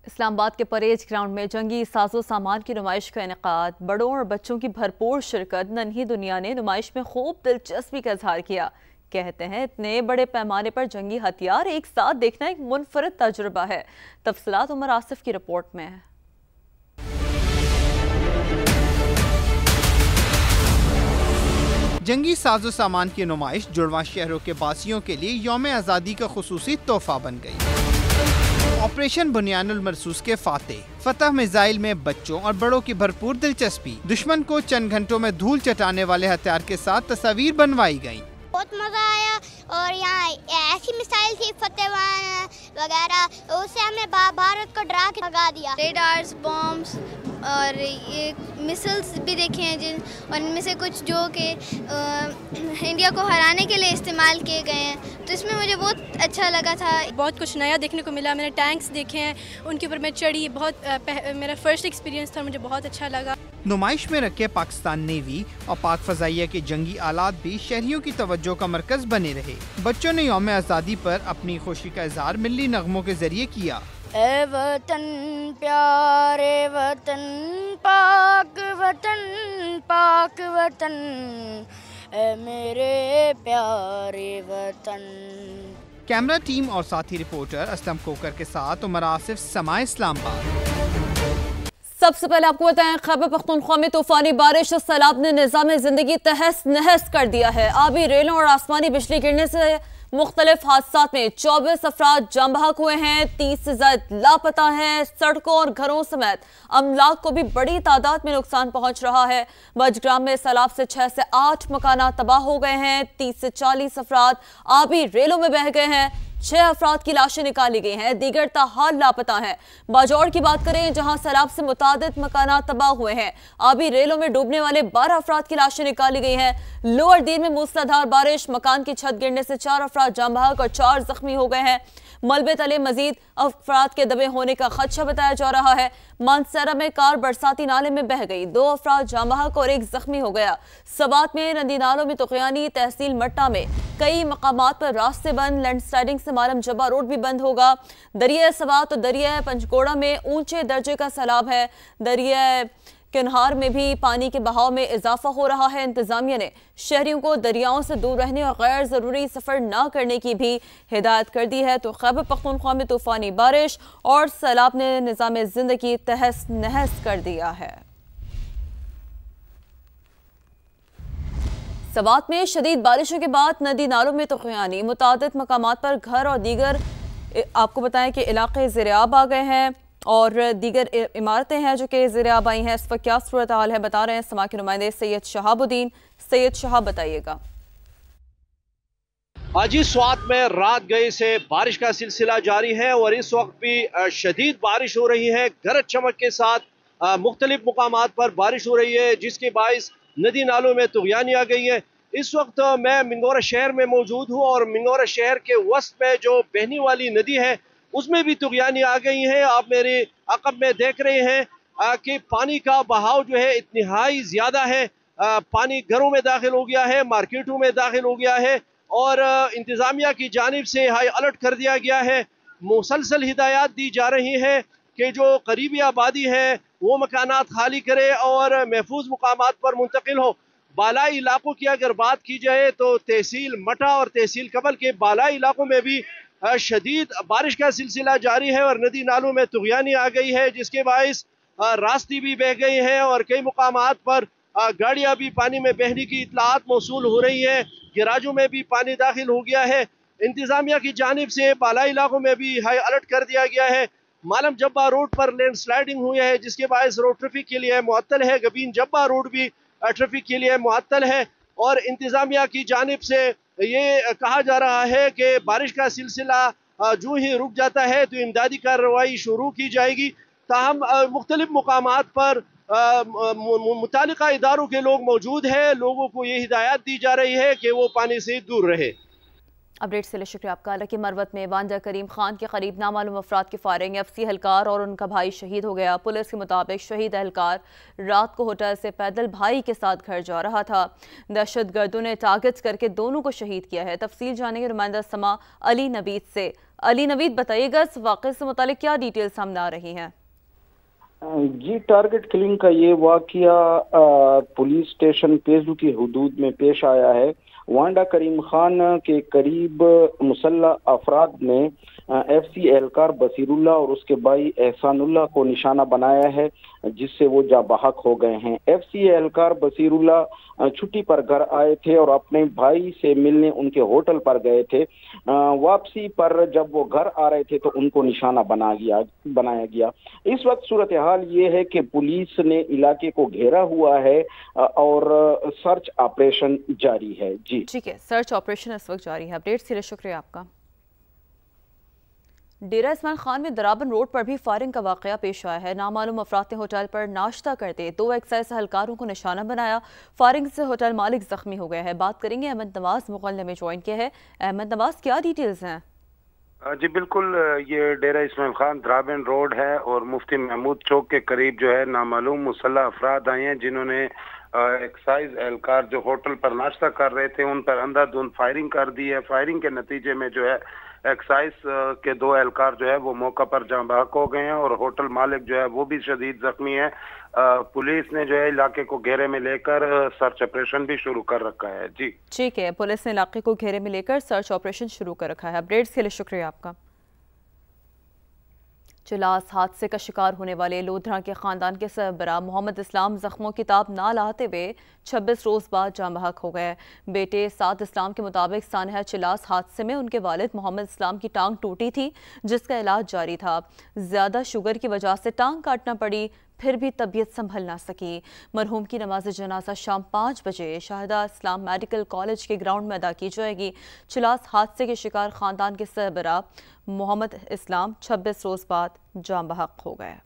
इस्लामाबाद के Perez ground में जंगी साजो सामान की नुमाइश का इनेकाद, बड़ों और बच्चों की भरपूर शिरकत। नन्ही दुनिया ने नुमाइश में खूब दिलचस्पी का इजहार किया। कहते हैं इतने बड़े पैमाने पर जंगी हथियार एक साथ देखना एक मुनफरद तजुर्बा है। तफसीलात उमर आसिफ की रिपोर्ट में है। जंगी साजो सामान की नुमाइश जुड़वा शहरों के बासियों के लिए यौम आज़ादी का खुसूसी तोहफा बन गई। ऑपरेशन बुनियानुल मरसूस के फतह मिसाइल में बच्चों और बड़ों की भरपूर दिलचस्पी। दुश्मन को चंद घंटों में धूल चटाने वाले हथियार के साथ तस्वीर बनवाई गयी। बहुत मजा आया और यहाँ ऐसी मिसाइल थी फतेवान वगैरह, उससे हमने भारत को डरा के भगा दिया। रेडार्स, बॉम्ब्स और ये मिसाइल्स भी देखे हैं जिन, और इनमें से कुछ जो कि इंडिया को हराने के लिए इस्तेमाल किए गए हैं, तो इसमें मुझे बहुत अच्छा लगा था। बहुत कुछ नया देखने को मिला। मैंने टैंक्स देखे हैं, उनके ऊपर मैं चढ़ी। बहुत मेरा फर्स्ट एक्सपीरियंस था, मुझे बहुत अच्छा लगा। नुमाइश में रखे पाकिस्तान नेवी और पाक फजाइया के जंगी आलात भी शहरियों की तवज्जो का मरकज बने रहे। बच्चों ने यौम आज़ादी पर अपनी खुशी का इजहार मिल्ली नगमों के जरिए किया। ए वतन प्यारे वतन, पाक वतन, पाक वतन, ए मेरे प्यारे वतन। कैमरा टीम और साथी रिपोर्टर असलम कोकर के साथ उमर आसिफ, समा इस्लामाबाद। सबसे पहले आपको बताएं, खैबर पख्तूनख्वा में तूफानी बारिश और सैलाब ने निज़ाम जिंदगी तहस नहस कर दिया है। आबी रेलों और आसमानी बिजली गिरने से मुख्तलिफ हादसात में 24 अफराद जाम बहक हुए हैं। 30 से ज्यादा लापता हैं। सड़कों और घरों समेत अमलाक को भी बड़ी तादाद में नुकसान पहुंच रहा है। बजग्राम में सैलाब से 6 से 8 मकानात तबाह हो गए हैं। 30 से 40 अफराद आबी रेलों में बह गए हैं। 6 अफराद की लाशें निकाली गई हैं, दीगर ताहाल लापता हैं। बाजौड़ की बात करें, जहां सैलाब से मुतादिद मकानात तबाह हुए हैं। आबी रेलों में डूबने वाले 12 अफराद की लाशें निकाली गई हैं। लोअर दीन में मूसलाधार बारिश, मकान की छत गिरने से 4 अफराद जाम बहक और 4 जख्मी हो गए हैं। मलबे तले मजीद अफराद के दबे होने का खदशा बताया जा रहा है। मानसरा में कार बरसाती नाले में बह गई, 2 अफराद जाम बहक और 1 जख्मी हो गया। सवात में नदी नालों में तुगयानी, तहसील मट्टा में कई मकामात पर रास्ते बंद। लैंडस्लाइडिंग से मालम जब्बा रोड भी बंद होगा। दरिया सवात और दरिया पंचगोड़ा में ऊंचे दर्जे का सैलाब है। दरिया किन्हार में भी पानी के बहाव में इजाफा हो रहा है। इंतजामिया ने शहरियों को दरियाओं से दूर रहने और गैर जरूरी सफर न करने की भी हिदायत कर दी है। तो खैबर पख्तूनख्वा में तूफानी बारिश और सैलाब ने निज़ाम जिंदगी तहस नहस कर दिया है। सवात में शदीद बारिशों के बाद नदी नालों में तुगयानी, मुतादिद मकामात पर घर और दीगर आपको बताएं कि इलाके ज़ेर-ए-आब आ गए हैं और दीगर इमारतें हैं जो कि ज़ेर-ए-आब आई हैं। इस वक्त क्या सूरत हाल है, बता रहे हैं समा के नुमाइंदे सैयद शहाबुद्दीन। सैयद शहाब, बताइएगा। आज स्वात में रात गए से बारिश का सिलसिला जारी है और इस वक्त भी शदीद बारिश हो रही है। गरज चमक के साथ मुख्तलिफ मुकामात पर बारिश हो रही है, जिसके बाइस नदी नालों में तुगयानी आ गई है। इस वक्त मैं मिंगोरा शहर में मौजूद हूँ और मिंगोरा शहर के वस्त में जो बहने वाली नदी है उसमें भी तुगयानी आ गई है। आप मेरे अकब में देख रहे हैं कि पानी का बहाव जो है इतनी ज़्यादा है। पानी घरों में दाखिल हो गया है, मार्केटों में दाखिल हो गया है और इंतज़ामिया की जानिब से हाई अलर्ट कर दिया गया है। मुसलसल हिदायत दी जा रही है कि जो करीबी आबादी है वो मकानात खाली करे और महफूज मुकामात पर मुंतकिल हो। बालाई इलाकों की अगर बात की जाए तो तहसील मटा और तहसील कबल के बालाई इलाकों में भी शदीद बारिश का सिलसिला जारी है और नदी नालों में तुगयानी आ गई है, जिसके बाइस रास्ते भी बह गए हैं और कई मुकामात पर गाड़ियां भी पानी में बहने की इतलात मौसूल हो रही है। गिराजों में भी पानी दाखिल हो गया है। इंतजामिया की जानिब से बालाई इलाकों में भी हाई अलर्ट कर दिया गया है। मालम जब्बा रोड पर लैंडस्लाइडिंग हुई है, जिसके बायस रोड ट्रैफिक के लिए मुअत्तल है। गबीन जब्बा रोड भी ट्रैफिक के लिए मुअत्तल है और इंतजामिया की जानिब से ये कहा जा रहा है कि बारिश का सिलसिला जो ही रुक जाता है तो इमदादी कार्रवाई शुरू की जाएगी। ताहम मुख्तलिफ मुकामात पर मुतालिका इदारों के लोग मौजूद हैं। लोगों को ये हिदायत दी जा रही है कि वो पानी से दूर रहे। अपडेट के लिए शुक्रिया आपका। हालांकि मरवत में वांजा करीम खान के करीब नामालूम अफराद की फायरिंग, एफसी एहलकार और उनका भाई शहीद हो गया। पुलिस के मुताबिक शहीद एहलकार रात को होटल से पैदल भाई के साथ घर जा रहा था। दहशत गर्दों ने टारगेट करके दोनों को शहीद किया है। तफसील जानेंगे नुमाइंदा समा अली नबीद से। अली नवीद बताइएगा इस वाक़े से मुतालिक क्या डिटेल सामने आ रही हैं? जी, टारगेट किलिंग का ये वाकया पुलिस स्टेशन पेजू की हुदूद में पेश आया है। वांडा करीम खान के करीब मुसल्लह अफराद ने FC एहलकार बसीरुल्लाह और उसके भाई एहसानुल्लाह को निशाना बनाया है, जिससे वो जाबहक हो गए हैं। FC एहलकार बसीरुल्लाह छुट्टी पर घर आए थे और अपने भाई से मिलने उनके होटल पर गए थे। वापसी पर जब वो घर आ रहे थे तो उनको निशाना बनाया गया। इस वक्त सूरत हाल ये है कि पुलिस ने इलाके को घेरा हुआ है और सर्च ऑपरेशन जारी है। जी ठीक है, सर्च ऑपरेशन इस वक्त जारी है। अपडेट्स के लिए शुक्रिया आपका। डेरा इस्माइल खान में दराबन रोड पर भी फायरिंग का वाकया पेश आया है। नामालूम अफराद ने होटल पर नाश्ता करते 2 एक्साइज एहलकारों को निशाना बनाया। फायरिंग से होटल मालिक जख्मी हो गया है। बात करेंगे अहमद नवाज मुगल्ले में ज्वाइन किया है। अहमद नवाज, क्या डिटेल्स हैं? जी बिल्कुल, ये डेरा इस्माइल खान दराबन रोड है और मुफ्ती महमूद चौक के करीब जो है नामालूम मुसल्लह अफराद आए हैं, जिन्होंने एक्साइज एहलकार जो होटल पर नाश्ता कर रहे थे उन पर अंधाधुंध फायरिंग कर दी है। फायरिंग के नतीजे में जो है एक्साइज के 2 एहलकार जो है वो मौका पर जाँ बहक हो गए हैं और होटल मालिक जो है वो भी शदीद जख्मी है। पुलिस ने जो है इलाके को घेरे में लेकर सर्च ऑपरेशन भी शुरू कर रखा है। जी ठीक है, पुलिस ने इलाके को घेरे में लेकर सर्च ऑपरेशन शुरू कर रखा है। अपडेट्स के लिए शुक्रिया आपका। चिलास हादसे का शिकार होने वाले लोधरा के खानदान के सरबरा मोहम्मद इस्लाम जख्मों की ताब ना लाते हुए 26 रोज बाद जाँ बहक हो गए। बेटे साद इस्लाम के मुताबिक सानहा चिलास हादसे में उनके वालिद मोहम्मद इस्लाम की टांग टूटी थी, जिसका इलाज जारी था। ज्यादा शुगर की वजह से टांग काटना पड़ी, फिर भी तबीयत संभल ना सकी। मरहूम की नमाज जनाजा शाम 5 बजे शाहिदा इस्लाम मेडिकल कॉलेज के ग्राउंड में अदा की जाएगी। चिलास हादसे के शिकार खानदान के सरबरा मोहम्मद इस्लाम 26 रोज बाद जाँ बहक हो गए।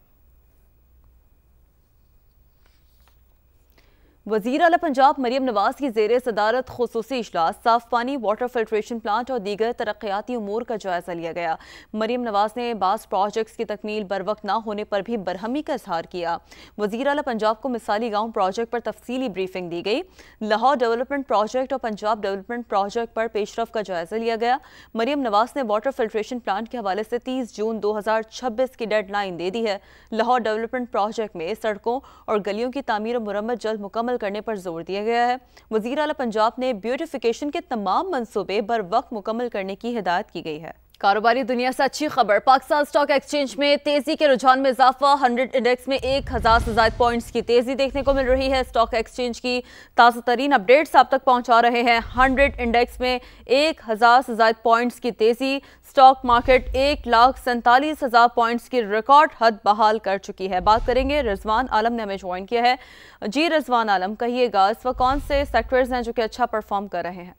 वज़ीर आला पंजाब मरियम नवाज की ज़ेरे सदारत खुसूसी इजलास साफ पानी, वाटर फिल्ट्रेशन प्लांट और दीगर तरक्याती उमूर का जायजा लिया गया। मरियम नवाज ने बास प्रोजेक्ट्स की तकमील बर वक्त ना होने पर भी बरहमी का इजहार किया। वज़ीर आला पंजाब को मिसाली गाँव प्रोजेक्ट पर तफसीली ब्रीफिंग दी गई। लाहौर डेवलपमेंट प्रोजेक्ट और पंजाब डेवलपमेंट प्रोजेक्ट पर पेशरफ का जायजा लिया गया। मरियम नवाज ने वाटर फिल्ट्रेशन प्लांट के हवाले से 30 जून 2026 की डेडलाइन दे दी है। लाहौर डेवलपमेंट प्रोजेक्ट में सड़कों और गलियों की तामीर और मुरम्मत जल्द मुकम्मल करने पर जोर दिया गया है। वज़ीर आला पंजाब ने ब्यूटिफिकेशन के तमाम मंसूबे बर वक्त मुकम्मल करने की हिदायत की गई है। कारोबारी दुनिया से अच्छी खबर, पाकिस्तान स्टॉक एक्सचेंज में तेजी के रुझान में इजाफा। 100 इंडेक्स में 1000 से ज्यादा पॉइंट्स की तेजी देखने को मिल रही है। स्टॉक एक्सचेंज की ताज़ा तरीन अपडेट्स आप तक पहुंचा रहे हैं। 100 इंडेक्स में 1000 से ज्यादा पॉइंट्स की तेजी। स्टॉक मार्केट 1,47,000 पॉइंट्स की रिकॉर्ड हद बहाल कर चुकी है। बात करेंगे, रिजवान आलम ने हमें ज्वाइन किया है। जी रिजवान आलम, कहिएगा इस वक्त कौन से सेक्टर्स हैं जो कि अच्छा परफॉर्म कर रहे हैं?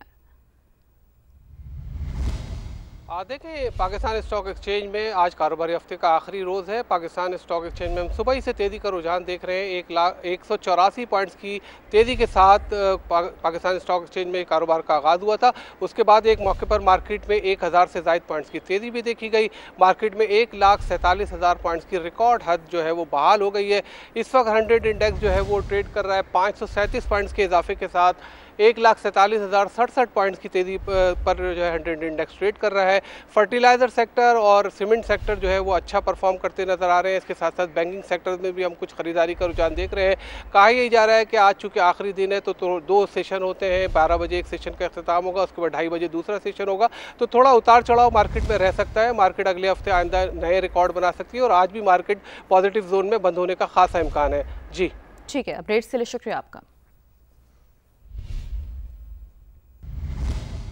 देखिए, पाकिस्तान स्टॉक एक्सचेंज में आज कारोबारी हफ्ते का आखिरी रोज़ है। पाकिस्तान स्टॉक एक्सचेंज में हम सुबह ही से तेज़ी का रुझान देख रहे हैं। 184 पॉइंट्स की तेज़ी के साथ पाकिस्तान स्टॉक एक्सचेंज में कारोबार का आगाज़ हुआ था। उसके बाद एक मौके पर मार्केट में 1000 से ज़ायद पॉइंट्स की तेज़ी भी देखी गई। मार्केट में 1,47,000 पॉइंट्स की रिकॉर्ड हद जो है वो बहाल हो गई है। इस वक्त 100 इंडेक्स जो है वो ट्रेड कर रहा है 537 पॉइंट्स के इजाफे के साथ 1,47,067 पॉइंट्स की तेज़ी पर जो है 100 इंडेक्स ट्रेड कर रहा है। फर्टिलाइज़र सेक्टर और सीमेंट सेक्टर जो है वो अच्छा परफॉर्म करते नज़र आ रहे हैं। इसके साथ साथ बैंकिंग सेक्टर में भी हम कुछ खरीदारी का रुझान देख रहे हैं। कहा यही जा रहा है कि आज चूँकि आखिरी दिन है तो 2 सेशन होते हैं। 12 बजे एक सेशन का अख्तिताम होगा, उसके बाद 2:30 बजे दूसरा सेशन होगा, तो थोड़ा उतार चढ़ाव मार्केट में रह सकता है। मार्केट अगले हफ्ते आइंदा नए रिकॉर्ड बना सकती है और आज भी मार्केट पॉजिटिव जोन में बंद होने का खासा इम्कान है। जी ठीक है, अपडेट्स के लिए शुक्रिया आपका।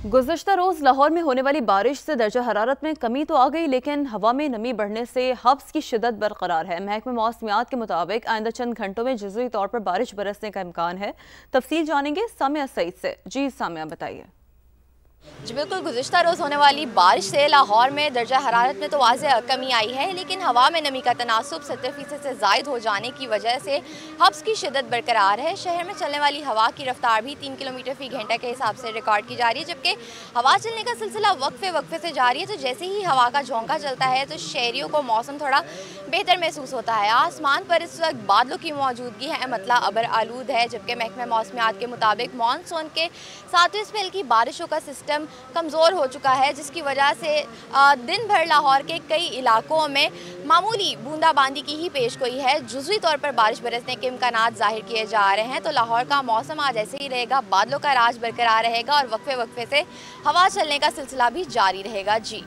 गुज़श्ता रोज़ लाहौर में होने वाली बारिश से दर्जा हरारत में कमी तो आ गई, लेकिन हवा में नमी बढ़ने से हब्स की शिद्दत बरकरार है। महकमे मौसमियात के मुताबिक आइंदा चंद घंटों में जुज़वी तौर पर बारिश बरसने का इम्कान है। तफसील जानेंगे सामिया सईद से। जी सामिया, बताइए। जी बिल्कुल, गुज़िश्ता रोज़ होने वाली बारिश से लाहौर में दर्जा हरारत में तो वाज़ेह कमी आई है, लेकिन हवा में नमी का तनासुब 70% से ज़ायद हो जाने की वजह से हब्स की शिद्दत बरकरार है। शहर में चलने वाली हवा की रफ्तार भी 3 किलोमीटर फ़ी घंटा के हिसाब से रिकॉर्ड की जा रही है, जबकि हवा चलने का सिलसिला वक्फे से जारी है। तो जैसे ही हवा का झोंका चलता है तो शहरियों को मौसम थोड़ा बेहतर महसूस होता है। आसमान पर इस वक्त बादलों की मौजूदगी है, मतलब अबर आलूद है, जबकि महकमे मौसमियात के मुताबिक मानसून के 7वें स्पेल की बारिशों का सिस्टम सिस्टम कमज़ोर हो चुका है, जिसकी वजह से दिन भर लाहौर के कई इलाकों में मामूली बूंदाबांदी की ही पेशगोई है। जुज़वी तौर पर बारिश बरसने के इम्कानात ज़ाहिर किए जा रहे हैं। तो लाहौर का मौसम आज ऐसे ही रहेगा, बादलों का राज बरकरार रहेगा और वक्फे वक्फे से हवा चलने का सिलसिला भी जारी रहेगा। जी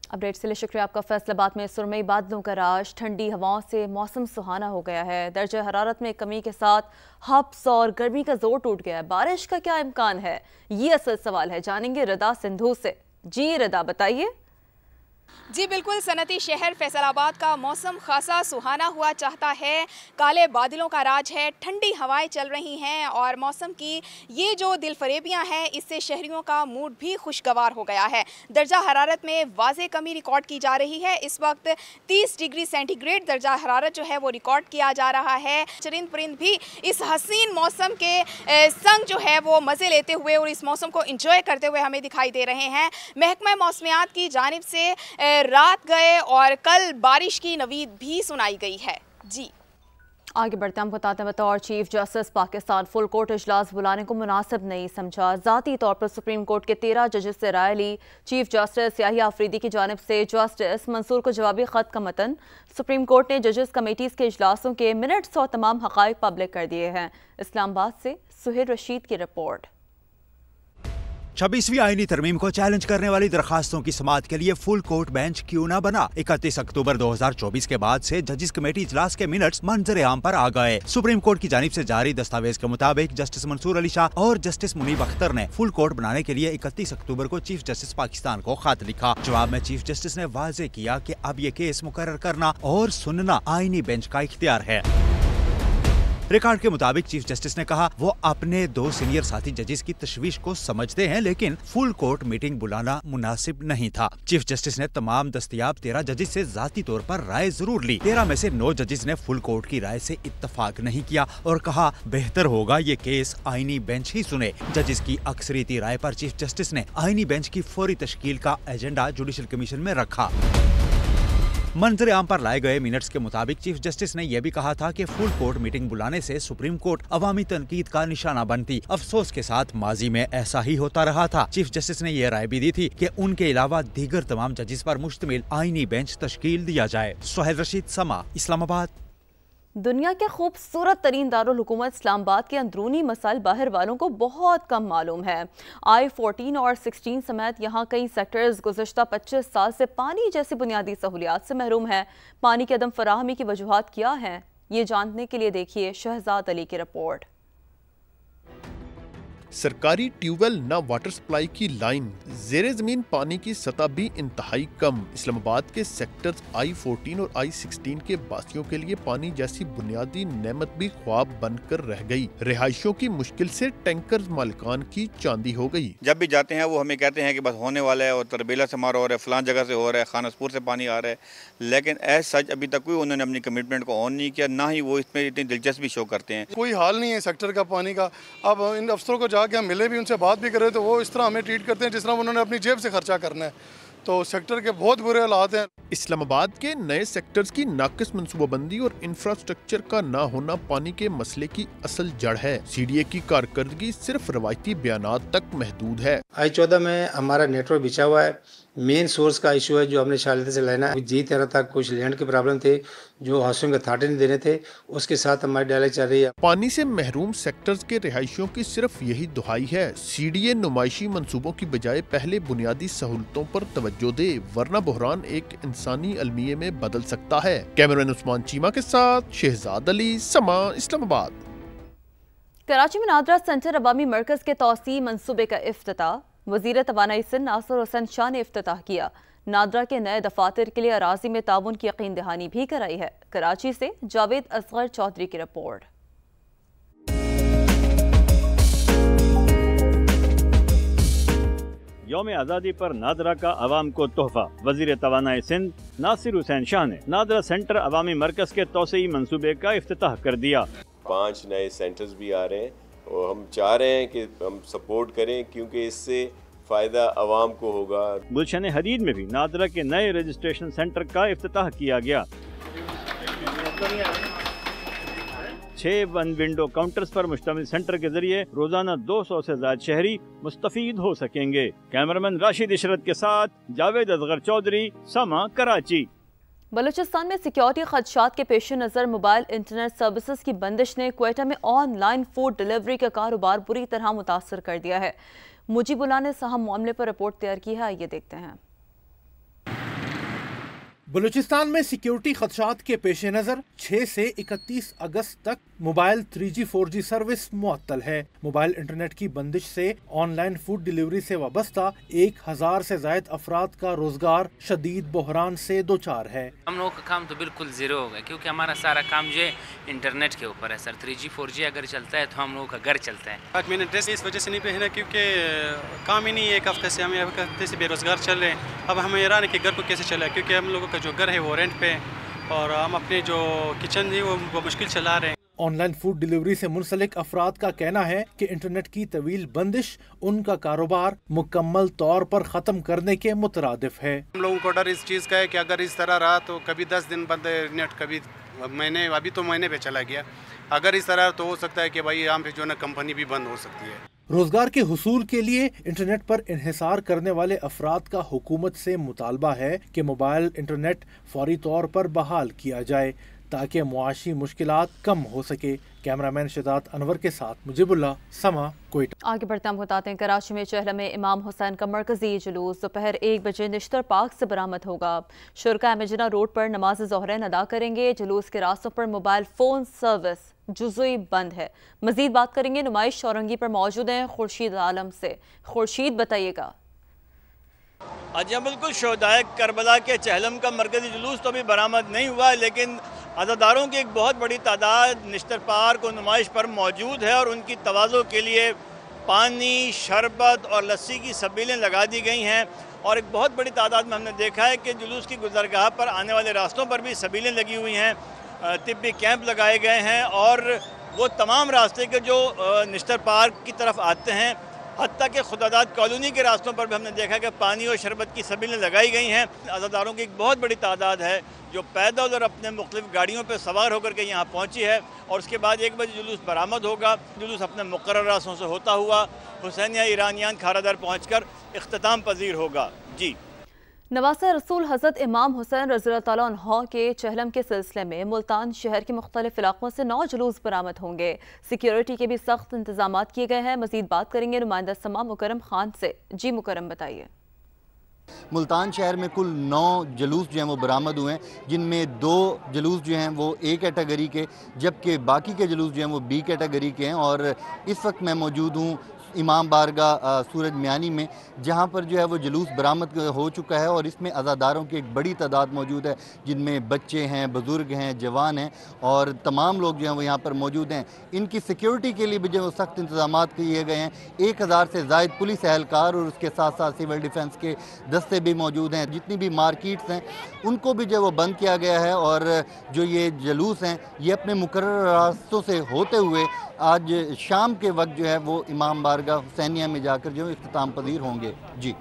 अपडेट के लिए शुक्रिया आपका। फैसलाबाद में सुरमई बादलों का राज, ठंडी हवाओं से मौसम सुहाना हो गया है। दर्जा हरारत में कमी के साथ हब्स और गर्मी का जोर टूट गया है। बारिश का क्या इम्कान है, ये असल सवाल है। जानेंगे रदा सिंधु से। जी रदा, बताइए। जी बिल्कुल, सनती शहर फैसलाबाद का मौसम खासा सुहाना हुआ चाहता है। काले बादलों का राज है, ठंडी हवाएं चल रही हैं और मौसम की ये जो दिलफरेबियां हैं, इससे शहरियों का मूड भी खुशगवार हो गया है। दर्जा हरारत में वाज़े कमी रिकॉर्ड की जा रही है। इस वक्त 30 डिग्री सेंटीग्रेड दर्जा हरारत जो है वो रिकॉर्ड किया जा रहा है। चरिंद परिंद भी इस हसीन मौसम के संग जो है वो मज़े लेते हुए और इस मौसम को इंजॉय करते हुए हमें दिखाई दे रहे हैं। महकमा मौसमियात की जानिब से रात गए और कल बारिश की नवीद भी सुनाई गई है। जी आगे बढ़ते हम बताते हैं, बतौर chief justice Pakistan full court इजलास बुलाने को मुनासिब नहीं समझा। ज़ाती तौर पर सुप्रीम कोर्ट के 13 जजेस से राय ली। चीफ जस्टिस याहिया अफरीदी की जानिब से जस्टिस मंसूर को जवाबी खत का मतन। सुप्रीम कोर्ट ने जजेस कमेटीज़ के इजलासों के मिनट्स और तमाम हक़ाइक़ पब्लिक कर दिए हैं। इस्लामाबाद से सुहेल रशीद की रिपोर्ट। 26वीं आईनी तरमीम को चैलेंज करने वाली दरखास्तों की समाअत के लिए फुल कोर्ट बेंच क्यों न बना। 31 अक्टूबर 2024 के बाद से जजिस कमेटी इजलास के मिनट्स मंजर आम पर आ गए। सुप्रीम कोर्ट की जानिब से जारी दस्तावेज के मुताबिक जस्टिस मंसूर अली शाह और जस्टिस मुनीब अख्तर ने फुल कोर्ट बनाने के लिए 31 अक्टूबर को चीफ जस्टिस पाकिस्तान को खत लिखा। जवाब में चीफ जस्टिस ने वाजे किया कि अब ये केस मुकर्रर करना और सुनना आईनी बेंच का इख्तियार है। रिकॉर्ड के मुताबिक चीफ जस्टिस ने कहा वो अपने 2 सीनियर साथी जजेस की तशवीश को समझते हैं, लेकिन फुल कोर्ट मीटिंग बुलाना मुनासिब नहीं था। चीफ जस्टिस ने तमाम दस्तयाब 13 जजेस से जाती तौर पर राय जरूर ली। 13 में से 9 जजेस ने फुल कोर्ट की राय से इत्तफाक नहीं किया और कहा बेहतर होगा ये केस आईनी बेंच ही सुने। जजेस की अक्सरियती राय पर चीफ जस्टिस ने आईनी बेंच की फौरी तश्कील का एजेंडा जुडिशल कमीशन में रखा। मंजर आम पर लाए गए मिनट्स के मुताबिक चीफ जस्टिस ने यह भी कहा था कि फुल कोर्ट मीटिंग बुलाने से सुप्रीम कोर्ट अवामी तनकीद का निशाना बनती। अफसोस के साथ माजी में ऐसा ही होता रहा था। चीफ जस्टिस ने यह राय भी दी थी कि उनके अलावा दीगर तमाम जजेस पर मुश्तमिल आईनी बेंच तश्कील दिया जाए। सुहेल रशीद, समा, इस्लामाबाद। दुनिया के खूबसूरत तरीन दारुल हुकूमत इस्लामाबाद के अंदरूनी मसाइल बाहर वालों को बहुत कम मालूम है। I-14 और 16 समेत यहाँ कई सेक्टर्स गुज़श्ता 25 साल से पानी जैसी बुनियादी सहूलियात से महरूम है। पानी की अदम फराहमी की वजूहात क्या हैं, ये जानने के लिए देखिए शहजाद अली की रिपोर्ट। सरकारी ट्यूबवेल न वाटर सप्लाई की लाइन, ज़ेरे ज़मीन पानी की सतह भी इंतहाई कम। इस्लामाबाद के सेक्टर्स I-14 और I-16 के बासियों के लिए पानी जैसी बुनियादी नेमत भी ख्वाब बनकर रह गई। रिहायशों की मुश्किल से टैंकर मालिकान की चांदी हो गई। जब भी जाते हैं वो हमें कहते हैं कि बस होने वाला है और तरबेला से हमारा हो रहा है, फलां जगह से हो रहा है, खानसपुर से पानी आ रहा है, लेकिन एज सच अभी तक कोई उन्होंने अपनी कमिटमेंट को ऑन नहीं किया, ना ही वो इसमें इतनी दिलचस्पी शो करते हैं। कोई हाल नहीं है सेक्टर का पानी का। अब इन अफसरों को जाके हम मिले भी, उनसे बात भी करे तो वो इस तरह हमें ट्रीट करते हैं जिस तरह उन्होंने अपनी जेब से खर्चा करना है। तो सेक्टर के बहुत बुरे हालात हैं। इस्लामाबाद के नए सेक्टर्स की नाकिस मनसूबाबंदी और इंफ्रास्ट्रक्चर का ना होना पानी के मसले की असल जड़ है। CDA की कारकर्दगी सिर्फ रवायती बयानात तक महदूद है। I-14 में हमारा नेटवर्क बिछा हुआ है। मेन सोर्स का इशू है जो हमने शालिते से लेना है। जी तरह तक कुछ लैंड के प्रॉब्लम थे जो हाउसिंग अथॉरिटी ने देने थे, उसके साथ हमारी डायलॉग चल रही है। पानी से महरूम सेक्टर्स के रिहायशियों की सिर्फ यही दुहाई है, CDA नुमाइशी मंसूबों की बजाय पहले बुनियादी सहूलतों पर तवज्जो दे, वरना बहरान एक इंसानी अलमिये में बदल सकता है। कैमरामैन उस्मान चीमा के साथ शहजाद अली, समा, इस्लामाबाद। कराची में नादरा सेंटर अवामी मरकज के तौसी मंसूबे का इफ्तिताह वज़ीर तवानाई सिंध नासिर हुसैन शाह ने इफ्तिताह किया। नादरा के नए दफातर के लिए अराजी में ताउन की यकीन दहानी भी कराई है। कराची से जावेद असगर चौधरी की रिपोर्ट। यौम आज़ादी पर नादरा का अवाम को तोहफा, वज़ीर तवानाई सिंध नासिर हुसैन शाह ने नादरा सेंटर अवामी मरकज के तौसीई मंसूबे का इफ्तिताह कर दिया। 5 नए सेंटर्स भी आ रहे हैं और हम चाह रहे हैं कि हम सपोर्ट करें क्योंकि इससे फ़ायदा आवाम को होगा। गुलशन हदीद में भी नादरा के नए रजिस्ट्रेशन सेंटर का इफ्तिताह किया गया। 6 वन विंडो काउंटर्स पर मुश्तमिल सेंटर के जरिए रोजाना 200 से ज्यादा शहरी मुस्तफीद हो सकेंगे। कैमरामैन राशिद इशरत के साथ जावेद असगर चौधरी, समा, कराची। बलूचिस्तान में सिक्योरिटी खदशात के पेश नज़र मोबाइल इंटरनेट सर्विसेज की बंदिश ने क्वेटा में ऑनलाइन फूड डिलीवरी का कारोबार बुरी तरह मुतासर कर दिया है। मुजीबुल्लाह ने साहब मामले पर रिपोर्ट तैयार की है, आइए देखते हैं। बलूचिस्तान में सिक्योरिटी खदशात के पेश नज़र 6 से 31 अगस्त तक मोबाइल 3G 4G सर्विस मुअत्तल है। मोबाइल इंटरनेट की बंदिश से ऑनलाइन फूड डिलीवरी से वाबस्ता 1000 से ज़ायद अफराद का रोजगार शदीद बहरान से दोचार है। हम लोगों का काम तो बिल्कुल जीरो हो गया, क्योंकि हमारा सारा काम जो है इंटरनेट के ऊपर है सर। 3G 4G अगर चलता है तो हम लोगों का घर चलता है। मैंने ड्रेस इस वजह से नहीं पहना क्योंकि काम ही नहीं है। एक हफ्ते से हम एक हफ्ते से बेरोजगार चल रहे हैं। अब हमें हैरान है कि घर को कैसे चला, क्योंकि हम लोगों का जो घर है वो रेंट पे और हम अपने जो किचन है वो मुश्किल चला रहे हैं। ऑनलाइन फूड डिलीवरी से मुंसलिक अफराद का कहना है कि इंटरनेट की तवील बंदिश उनका कारोबार मुकम्मल तौर पर ख़त्म करने के मुतरादिफ है। हम लोगों को डर इस चीज़ का है कि अगर इस तरह रहा तो कभी 10 दिन बंद है नेट, कभी महीने, अभी तो महीने पे चला गया। अगर इस तरह तो हो सकता है कि भाई यहाँ पे जो है ना कंपनी भी बंद हो सकती है। रोजगार के हुसूल के लिए इंटरनेट पर इन्हिसार करने वाले अफराद का हुकूमत से मुतालबा है कि मोबाइल इंटरनेट फौरी तौर पर बहाल किया जाए ताकि मुआशी मुश्किलात कम हो सके। कैमरामैन शहजाद अनवर के साथ मुजीबुल्लाह, समा, कोयटा। आगे बढ़ते हम बताते हैं, कराची में चहला में इमाम हुसैन का मरकजी जुलूस दोपहर 1 बजे निश्तर पार्क से बरामद होगा। शुरका एमजना रोड पर नमाज ज़ोहरैन अदा करेंगे। जुलूस के रास्तों पर मोबाइल फोन सर्विस जुज़ई बंद है। मजीद बात करेंगे, नुमाइश चौरंगी पर मौजूद हैं खुर्शीद आलम से। खुर्शीद, बताइएगा। अच्छा, बिल्कुल शोहदाए करबला के चहलम का मरकजी जुलूस तो अभी बरामद नहीं हुआ, लेकिन अज़ादारों की एक बहुत बड़ी तादाद निश्तर पार्क और नुमाइश पर मौजूद है और उनकी तवाज़ो के लिए पानी, शरबत और लस्सी की सबीलें लगा दी गई हैं। और एक बहुत बड़ी तादाद में हमने देखा है कि जुलूस की गुजरगाह पर आने वाले रास्तों पर भी सबीलें लगी हुई हैं, तिब्बी कैंप लगाए गए हैं और वो तमाम रास्ते के जो निश्तर पार्क की तरफ आते हैं, हत्ता के खुदादाद कॉलोनी के रास्तों पर भी हमने देखा कि पानी और शरबत की सबीलें लगाई गई हैं। अज़ादारों की एक बहुत बड़ी तादाद है जो पैदल और अपने मुख्तलिफ गाड़ियों पर सवार होकर के यहाँ पहुँची है और उसके बाद 1 बजे जुलूस बरामद होगा। जुलूस अपने मुकर्रर रास्तों से होता हुआ हुसैनिया ईरानियान खारादर पहुँच कर इख्तिताम पजीर होगा। जी। नवासा रसूल हज़रत इमाम हुसैन रज़ियल्लाहु तआला अन्हु के चहलम के सिलसिले में मुल्तान शहर के मुख्तलिफ इलाकों से 9 जुलूस बरामद होंगे। सिक्योरिटी के भी सख्त इंतजाम किए गए हैं। मजीद बात करेंगे नुमाइंदा समा मुकरम खान से। जी मुकरम, बताइए। मुल्तान शहर में कुल 9 जुलूस जो हैं वो बरामद हुए हैं, जिनमें 2 जुलूस जो हैं वो A कैटेगरी के, जबकि बाकी के जुलूस जो हैं वो B कैटेगरी के हैं। और इस वक्त मैं मौजूद हूँ इमाम बारगाह सूरज मियानी में, जहाँ पर जो है वो जुलूस बरामद हो चुका है और इसमें अज़ादारों की एक बड़ी तादाद मौजूद है, जिनमें बच्चे हैं, बुज़ुर्ग हैं, जवान हैं और तमाम लोग जो हैं वो यहाँ पर मौजूद हैं। इनकी सिक्योरिटी के लिए भी जो सख्त इंतजाम किए गए हैं। 1000 से ज़ायद पुलिस एहलकार और उसके साथ साथ सिविल डिफेंस के दस्ते भी मौजूद हैं। जितनी भी मार्केट्स हैं उनको भी जो वो बंद किया गया है और जो ये जुलूस हैं ये अपने मुकर्रर रास्तों से होते हुए आज शाम के वक्त जो है वो इमाम बारगाह हुसैनिया में जाकर जो इख्तिताम पजीर होंगे। जी।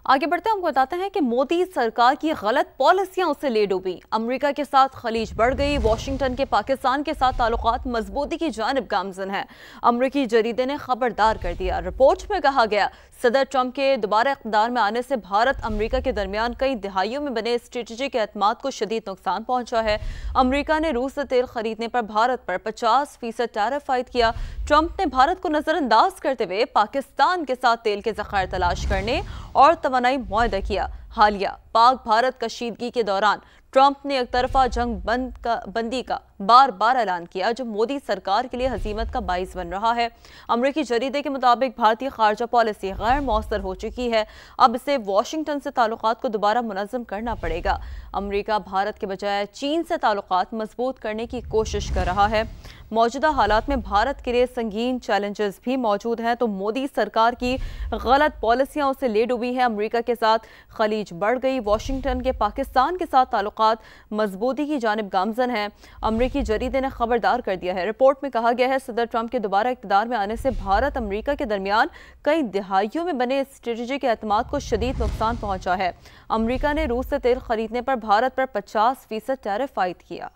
आगे बढ़ते हैं, हमको बताते हैं कि मोदी सरकार की गलत पॉलिसियां उसे ले डूबी। अमेरिका के साथ खलीज बढ़ गई। वाशिंगटन के पाकिस्तान के साथ ताल्लुकात मजबूती की जानिब गामजन है। अमेरिकी जरीदे ने खबरदार कर दिया। रिपोर्ट में कहा गया सदर ट्रंप के दोबारा इक़्तिदार में आने से भारत अमेरिका के दरमियान कई दिहाइयों में बने स्ट्रेटेजिक एतमाद को शदीद नुकसान पहुंचा है। अमेरिका ने रूस से तेल खरीदने पर भारत पर 50% टैरिफ आयद किया। ट्रंप ने भारत को नजरअंदाज करते हुए पाकिस्तान के साथ तेल के ज़खायर तलाश करने और तवानाई मुआहदा किया। हालिया पाक भारत कशीदगी के दौरान ट्रंप ने एक तरफा जंग बंदी का बार बार ऐलान किया, जो मोदी सरकार के लिए हजीमत का बाइस बन रहा है। अमरीकी जरीदे के मुताबिक भारतीय खारजा पॉलिसी गैर मौसर हो चुकी है। अब इसे वाशिंगटन से ताल्लुकात को दोबारा मुनज़्ज़म करना पड़ेगा। अमरीका भारत के बजाय चीन से ताल्लुकात मजबूत करने की कोशिश कर रहा है। मौजूदा हालात में भारत के लिए संगीन चैलेंजेस भी मौजूद हैं, तो मोदी सरकार की गलत पॉलिसियां उसे ले डूबी है। अमेरिका के साथ खलीज बढ़ गई। वाशिंगटन के पाकिस्तान के साथ ताल्लुकात मजबूती की जानिब गामजन है। अमेरिकी जरीदे ने खबरदार कर दिया है। रिपोर्ट में कहा गया है सदर ट्रंप के दोबारा इक़्तिदार में आने से भारत अमेरिका के दरमियान कई दिहाइयों में बने स्ट्रेटेजिक एतमाद को शदीद नुकसान पहुंचा है। अमेरिका ने रूस से तेल खरीदने पर भारत पर 50% टैरिफ आयद किया।